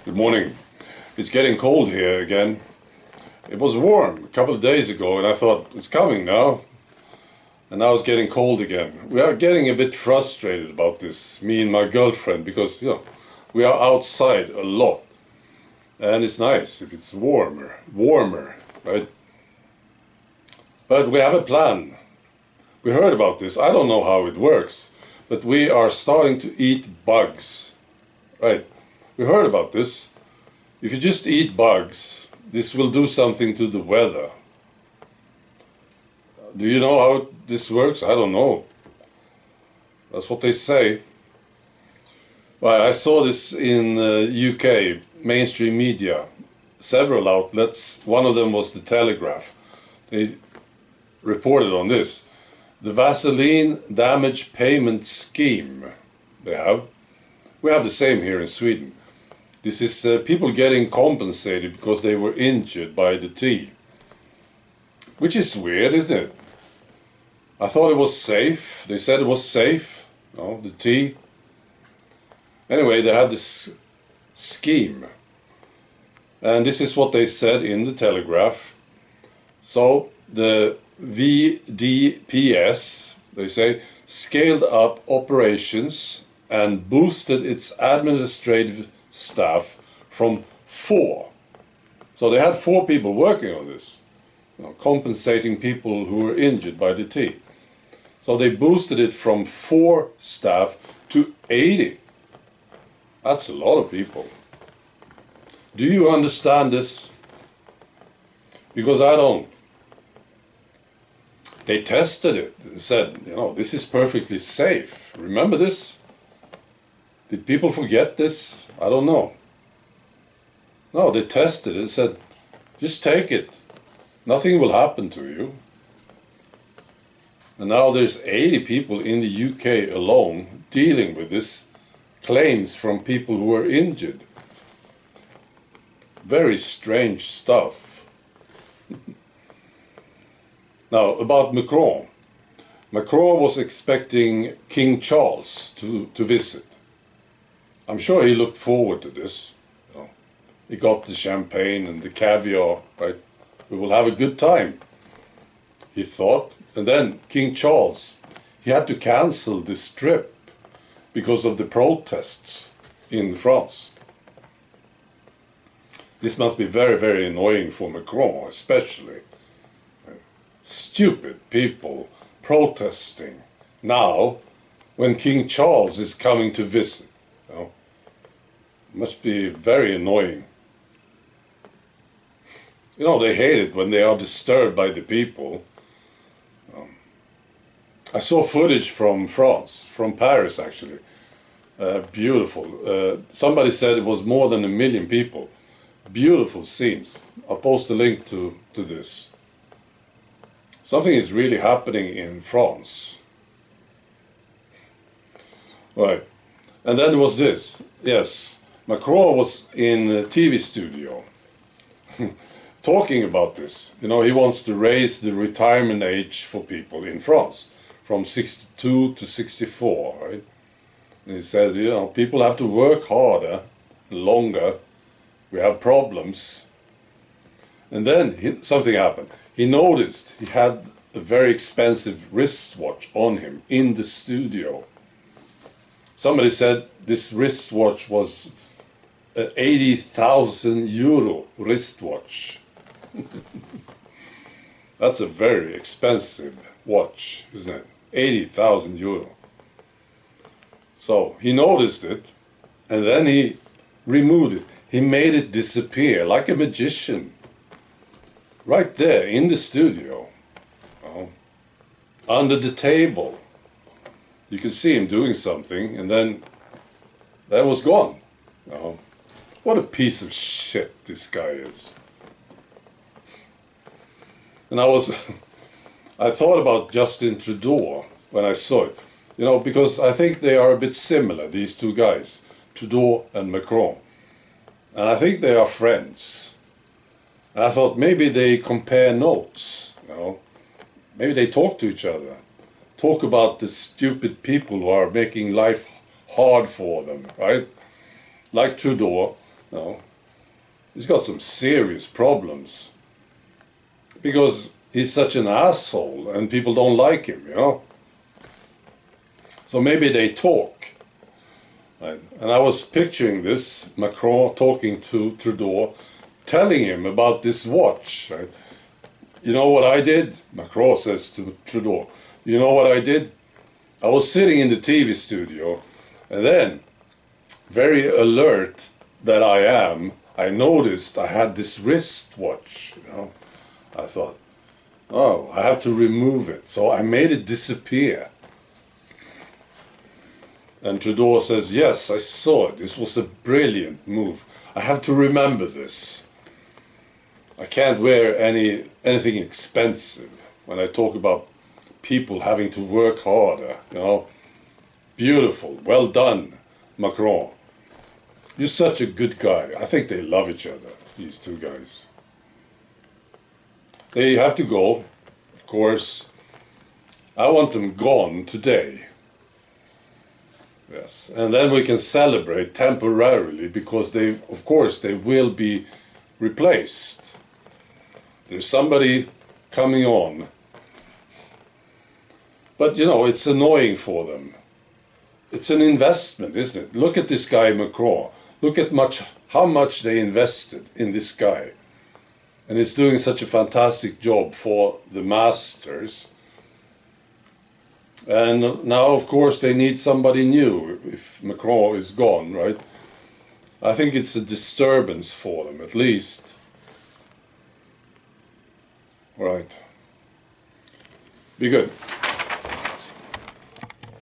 Good morning. It's getting cold here again. It was warm a couple of days ago and I thought it's coming now. And now it's getting cold again. We are getting a bit frustrated about this, me and my girlfriend, because we are outside a lot. And it's nice if it's warmer, right? But we have a plan. We heard about this. I don't know how it works, but we are starting to eat bugs, right? We heard about this. If you just eat bugs, this will do something to the weather. Do you know how this works? I don't know. That's what they say. Well, I saw this in UK mainstream media, several outlets. One of them was the Telegraph. They reported on this. The Vaseline damage payment scheme they have. We have the same here in Sweden. This is people getting compensated because they were injured by the tea. Which is weird, isn't it? I thought it was safe. They said it was safe, the tea. Anyway, they had this scheme. And this is what they said in the Telegraph. So the VDPS, they say, scaled up operations and boosted its administrative staff from 4. So they had 4 people working on this, compensating people who were injured by the tea. So they boosted it from 4 staff to 80. That's a lot of people. Do you understand this? Because I don't. They tested it and said, this is perfectly safe. Remember this? Did people forget this? I don't know. No, they tested it and said, just take it. Nothing will happen to you. And now there's 80 people in the UK alone dealing with this, claims from people who were injured. Very strange stuff. Now, about Macron. Macron was expecting King Charles to visit. I'm sure he looked forward to this. He got the champagne and the caviar, right? We will have a good time, he thought. And then King Charles, he had to cancel this trip because of the protests in France. This must be very, very annoying for Macron, especially. Stupid people protesting now when King Charles is coming to visit. Must be very annoying. They hate it when they are disturbed by the people. I saw footage from France, from Paris actually. Beautiful. Somebody said it was more than 1 million people. Beautiful scenes. I'll post a link to this. Something is really happening in France. Right. And then was this. Yes, Macron was in a TV studio talking about this. He wants to raise the retirement age for people in France from 62 to 64, right? And he says, people have to work harder, longer. We have problems. And then something happened. He noticed he had a very expensive wristwatch on him in the studio. Somebody said this wristwatch was an 80,000 euro wristwatch. That's a very expensive watch, isn't it? 80,000 euro. So he noticed it and then he removed it. He made it disappear like a magician. Right there in the studio. Under the table. You could see him doing something and then that was gone. What a piece of shit this guy is. And I thought about Justin Trudeau when I saw it. Because I think they are a bit similar, these two guys, Trudeau and Macron. And I think they are friends. And I thought maybe they compare notes, Maybe they talk to each other. Talk about the stupid people who are making life hard for them, right? Like Trudeau, No, he's got some serious problems because he's such an asshole and people don't like him, you know. So maybe they talk. Right? And I was picturing this, Macron talking to Trudeau, telling him about this watch. Right? You know what I did? Macron says to Trudeau, you know what I did? I was sitting in the TV studio, and then, very alert that I am, I noticed I had this wristwatch, you know. I thought, oh, I have to remove it. So I made it disappear. And Trudeau says, yes, I saw it. This was a brilliant move. I have to remember this. I can't wear anything expensive when I talk about people having to work harder, you know. Beautiful, well done, Macron. You're such a good guy. I think they love each other, these two guys. They have to go, of course. I want them gone today. Yes, and then we can celebrate temporarily because they, of course, they will be replaced. There's somebody coming on. But, you know, it's annoying for them. It's an investment, isn't it? Look at this guy, Macron. Look at how much they invested in this guy. And he's doing such a fantastic job for the masters. And now, of course, they need somebody new if Macron is gone, right? I think it's a disturbance for them, at least. Right. Be good.